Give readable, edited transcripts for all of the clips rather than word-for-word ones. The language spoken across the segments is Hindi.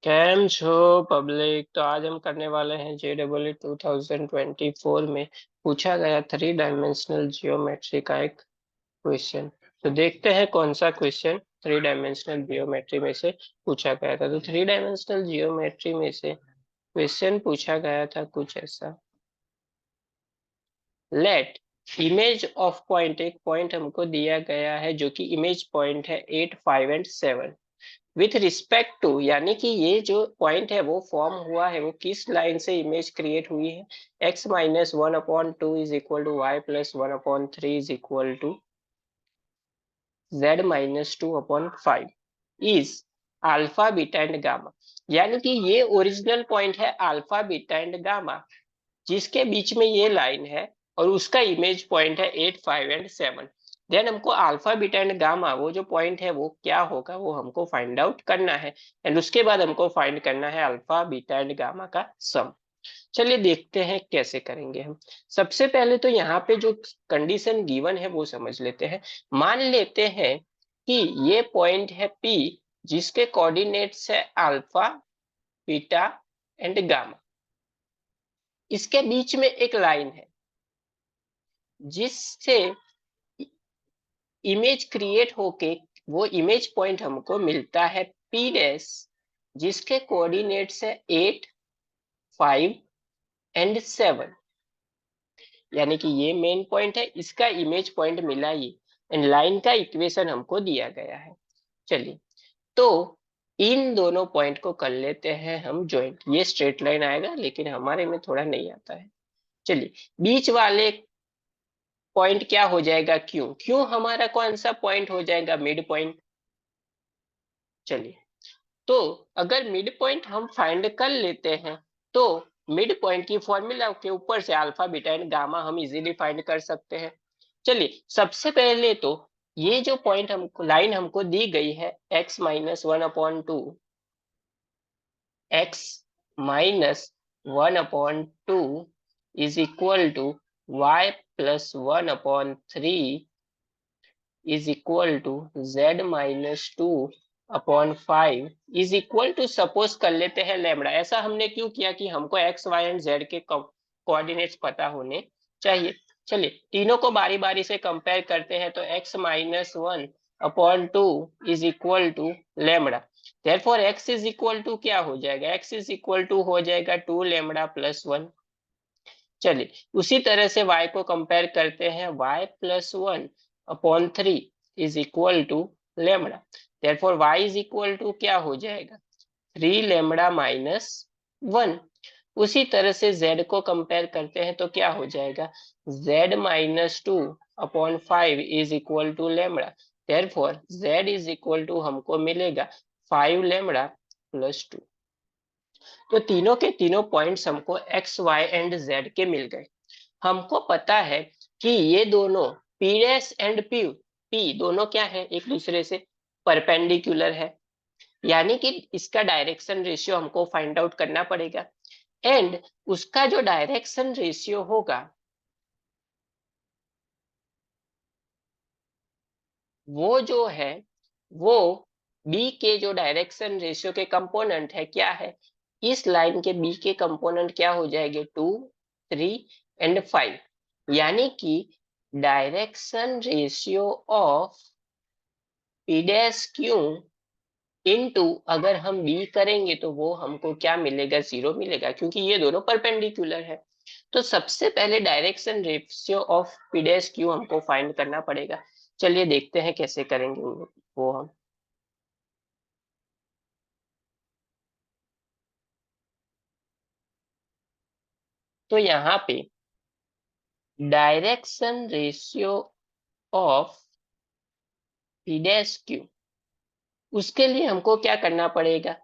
कैम छो पब्लिक। तो आज हम करने वाले हैं JEE 2024 में पूछा गया 3 डायमेंशनल जियोमेट्री का एक क्वेश्चन। तो देखते हैं कौन सा क्वेश्चन 3 डायमेंशनल जियोमेट्री में से पूछा गया था। तो 3 डायमेंशनल जियोमेट्री में से क्वेश्चन पूछा गया था कुछ ऐसा। लेट इमेज ऑफ पॉइंट, एक पॉइंट हमको दिया गया है जो कि इमेज पॉइंट है 8, 5 एंड 7 विथ रिस्पेक्ट टू, यानी कि ये जो पॉइंट है वो फॉर्म हुआ है वो किस लाइन से इमेज क्रिएट हुई है। x-1/2 is equal to y+1/3 is equal to z-2/5 is alpha beta and gamma. यानी कि ये ओरिजिनल पॉइंट है अल्फा बीटा एंड गामा जिसके बीच में ये लाइन है और उसका इमेज पॉइंट है 8, 5 एंड 7। देन हमको अल्फा बीटा एंड गामा वो जो पॉइंट है वो क्या होगा वो हमको फाइंड आउट करना है। एंड उसके बाद हमको फाइंड करना है अल्फा बीटा एंड गामा का सम। चलिए देखते हैं कैसे करेंगे हम। सबसे पहले तो यहाँ पे जो कंडीशन गिवन है वो समझ लेते हैं। मान लेते हैं कि ये पॉइंट है P जिसके कोऑर्डिनेट्स है अल्फा बीटा एंड गामा। इसके बीच में एक लाइन है जिससे इमेज क्रिएट होके वो इमेज पॉइंट हमको मिलता है P डैश जिसके कोऑर्डिनेट्स है 8, 5 एंड 7। यानी कि ये मेन पॉइंट है, इसका इमेज पॉइंट मिला ये एंड लाइन का इक्वेशन हमको दिया गया है। चलिए तो इन दोनों पॉइंट को कर लेते हैं हम ज्वाइंट। ये स्ट्रेट लाइन आएगा लेकिन हमारे में थोड़ा नहीं आता है। चलिए बीच वाले पॉइंट क्या हो जाएगा, क्यों क्यों हमारा कौन सा पॉइंट हो जाएगा, मिड पॉइंट। चलिए तो अगर मिड पॉइंट हम फाइंड कर लेते हैं तो मिड पॉइंट की फॉर्मूला के ऊपर से अल्फा बीटा एंड गामा हम इजीली फाइंड कर सकते हैं। चलिए सबसे पहले तो ये जो पॉइंट हमको लाइन हमको दी गई है x-1/2, x-1/2 is equal to y+1/3 is equal to z-2/5 is equal to, suppose कर लेते हैं लैम्बडा। ऐसा हमने क्यों किया कि हमको x, y एंड z के कोऑर्डिनेट्स पता होने चाहिए। चलिए तीनों को बारी बारी से कंपेयर करते हैं तो x-1/2 is equal to lambda. Therefore x is equal to क्या हो जाएगा, x इज इक्वल टू हो जाएगा 2 लैम्बडा प्लस 1। चलिए उसी तरह से y को कंपेयर करते हैं, y+1/3 is equal to lambda. Therefore y is equal to क्या हो जाएगा, 3 लैम्बडा माइनस 1। उसी तरह से z को कंपेयर करते हैं तो क्या हो जाएगा, z-2/5 is equal to lambda. Therefore z is equal to हमको मिलेगा 5 लैम्बडा प्लस 2। तो तीनों के तीनों पॉइंट्स हमको x, y एंड z के मिल गए। हमको पता है कि ये दोनों P डैश एंड P दोनों क्या है, एक दूसरे से परपेंडिकुलर है। यानी कि इसका डायरेक्शन रेशियो हमको फाइंड आउट करना पड़ेगा। एंड उसका जो डायरेक्शन रेशियो होगा वो जो है वो B के जो डायरेक्शन रेशियो के कंपोनेंट है क्या है, इस लाइन के B के कंपोनेंट क्या हो जाएंगे, 2, 3 एंड 5। यानी कि direction ratio of P dash Q into अगर हम B करेंगे तो वो हमको क्या मिलेगा, 0 मिलेगा क्योंकि ये दोनों परपेंडिकुलर है। तो सबसे पहले direction ratio of P dash Q हमको फाइंड करना पड़ेगा। चलिए देखते हैं कैसे करेंगे वो हम। तो यहाँ पे direction ratio of P dash Q, उसके लिए हमको क्या करना पड़ेगा,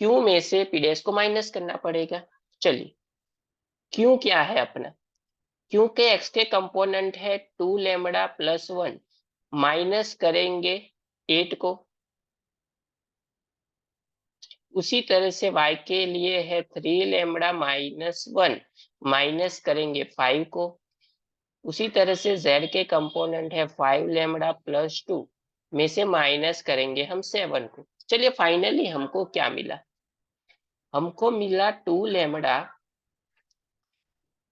Q में से P डैश को माइनस करना पड़ेगा। चलिए Q क्या है अपना, Q के x के कंपोनेंट है 2 लैम्बडा प्लस 1, माइनस करेंगे 8 को। उसी तरह से y के लिए है 3 लैम्बडा माइनस 1, माइनस करेंगे 5 को। उसी तरह से z के कंपोनेंट है 5 लैम्बडा प्लस 2 में से माइनस करेंगे हम 7 को। चलिए फाइनली हमको क्या मिला, हमको मिला 2 लैम्डा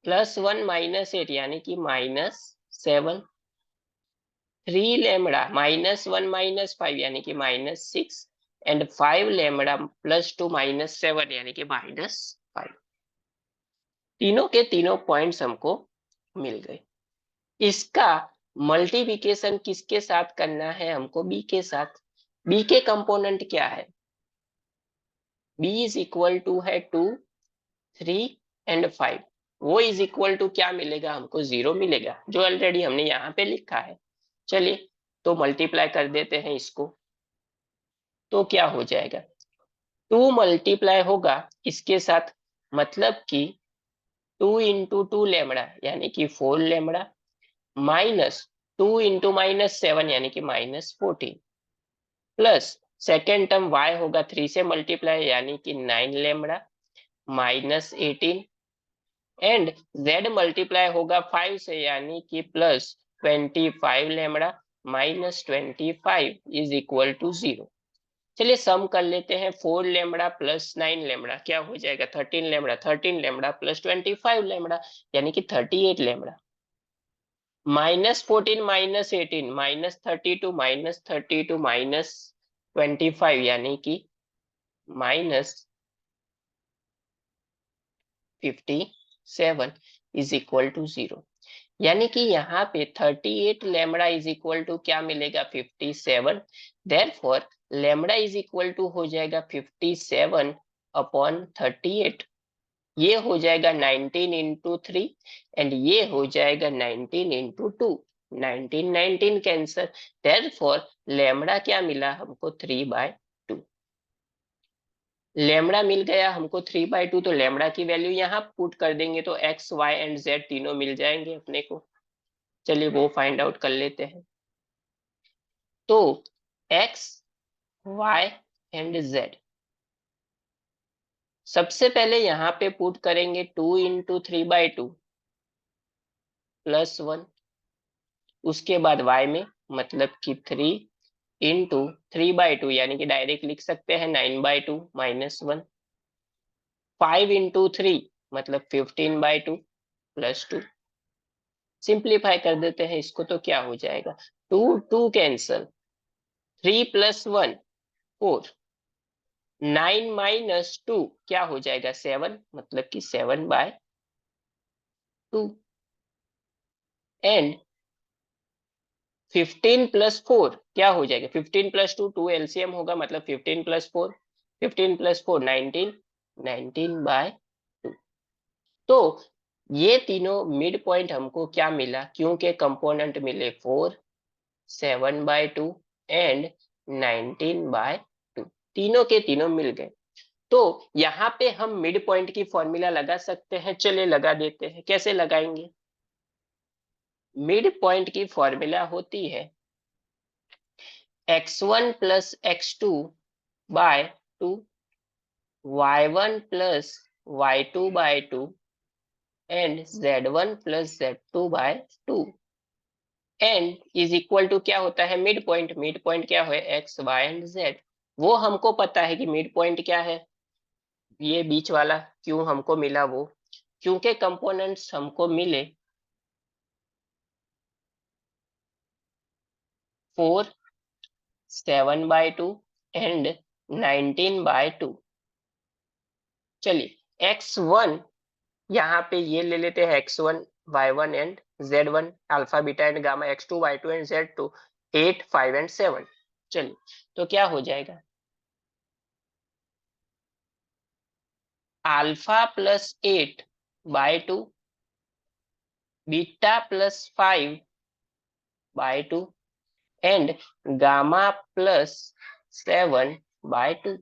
+1 -8 यानी कि -7, 3 लैम्डा -1 -5 यानी कि -6 एंड 5 लैम्डा +2 -7 यानी कि -5। तीनों के तीनों पॉइंट्स हमको मिल गए। इसका मल्टीप्लिकेशन किसके साथ करना है हमको? बी के साथ। बी के कंपोनेंट क्या है? बी इज इक्वल टू है 2, 3 एंड 5। वो इज इक्वल टू क्या मिलेगा हमको? 0 मिलेगा, जो ऑलरेडी हमने यहाँ पे लिखा है। चलिए तो मल्टीप्लाई कर देते हैं इसको। तो क्या हो जाएगा? 2 मल्टीप्लाई होगा इसके साथ, मतलब कि 2 इंटू 2 लैम्डा यानी कि 4 लैम्डा -2 इंटू -7 यानी कि -14 प्लस सेकेंड टर्म y होगा 3 से मल्टीप्लाई यानी कि 9 लैम्डा -18 एंड z मल्टीप्लाई होगा 5 से यानी कि +25 लैम्डा -25 इज इक्वल टू 0। चलिए सम कर लेते हैं। 4 लैम्डा प्लस 9 लैम्डा क्या हो जाएगा? 13 लैम्डा, 13 लैम्डा प्लस 25 लैम्डा यानी कि 38 लैम्डा -14 -18 -32 -32 -25 यानी कि -57 इज इक्वल टू 0। यानी कि यहाँ पे 38 लैम्डा इज इक्वल टू क्या मिलेगा? 57। Therefore lambda is equal to हो जाएगा 57/38। ये हो जाएगा 19 इंटू 3 एंड ये हो जाएगा 19 इंटू 2। 19 19 कैंसर। देयरफॉर लैम्डा क्या मिला हमको? 3/2। लैम्डा मिल गया हमको 3/2। तो लैम्डा की वैल्यू यहाँ पुट कर देंगे तो एक्स वाई एंड जेड तीनों मिल जाएंगे अपने को। चलिए वो फाइंड आउट कर लेते हैं। तो एक्स वाई एंड जेड सबसे पहले यहाँ पे पुट करेंगे 2 इंटू 3/2 +1। उसके बाद y में मतलब कि 3 इंटू 3/2 यानी कि डायरेक्ट लिख सकते हैं 9/2 -1। 5 इंटू 3 मतलब 15/2 +2। सिंप्लीफाई कर देते हैं इसको तो क्या हो जाएगा? 2 2 कैंसल, 3 + 1 4, 9 -2 क्या हो जाएगा? 7 मतलब कि 7/2 एंड 15 + 4 क्या हो जाएगा? 15 + 2 2 एलसीएम होगा मतलब 15 + 4, 15 + 4 19, 19/2। तो ये तीनों मिड पॉइंट हमको क्या मिला? क्योंकि कंपोनेंट मिले 4, 7/2 एंड 19/2। तीनों के तीनों मिल गए। तो यहाँ पे हम मिड पॉइंट की फॉर्मूला लगा सकते हैं। चलिए लगा देते हैं। कैसे लगाएंगे? मिड पॉइंट की फॉर्मूला होती है x1 + x2 by 2, y1 + y2 by 2 and z1 + z2 by 2 and is equal to क्या होता है? Mid point. मिड पॉइंट क्या है? X Y and Z. वो हमको पता है कि मिड पॉइंट क्या है। ये बीच वाला क्यों हमको मिला? वो क्योंकि कंपोनेंट्स हमको मिले 4, 7/2 एंड 19/2। चलिए x1 यहाँ पे ये ले लेते हैं, x1 y1 and z1 alpha beta and gamma, x2 y2 and z2 8 5 and 7। चलिए तो क्या हो जाएगा? Alpha +8/2 beta +5/2 and gamma +7/2।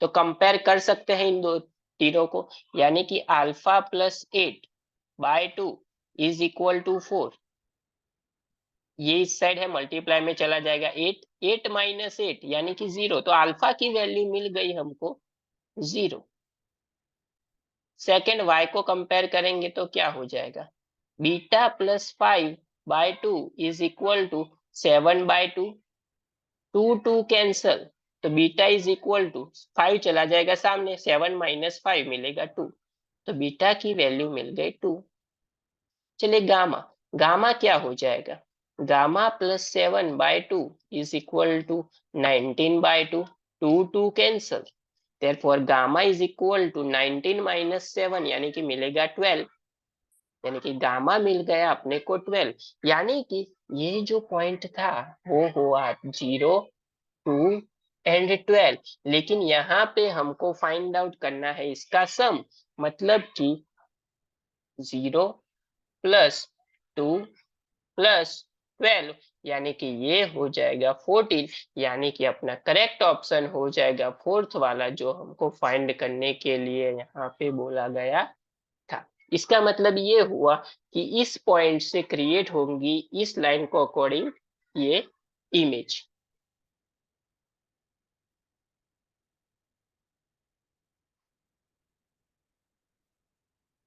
तो कंपेयर कर सकते हैं इन दो तीनों को। यानी कि अल्फा +8/2 इज इक्वल टू 4। ये इस साइड है, मल्टीप्लाई में चला जाएगा 8, 8 -8 यानी कि 0। तो अल्फा की वैल्यू मिल गई हमको 0। सेकेंड y को कंपेयर करेंगे तो क्या हो जाएगा? Beta +5/2 is equal to 7/2। 2 2 cancel, तो बीटा इज इक्वल टू 5 चला जाएगा सामने, 7 माइनस 5 मिलेगा 2, तो बीटा की वैल्यू मिल गई 2। चलिए गामा, गामा क्या हो जाएगा, gamma plus 7/2 is equal to 19/2, 2 cancel, therefore gamma is equal to 19 minus 7 यानी कि मिलेगा 12, यानी कि गामा मिल गया अपने को 12, यानी कि ये जो पॉइंट था वो हुआ 0, 2 एंड 12, लेकिन यहाँ पे हमको फाइंड आउट करना है इसका सम, मतलब कि 0 प्लस 2 प्लस 12, यानी कि ये हो जाएगा 14, यानी कि अपना करेक्ट ऑप्शन हो जाएगा फोर्थ वाला जो हमको फाइंड करने के लिए यहाँ पे बोला गया था। इसका मतलब ये हुआ कि इस पॉइंट से क्रिएट होंगी इस लाइन को अकॉर्डिंग ये इमेज।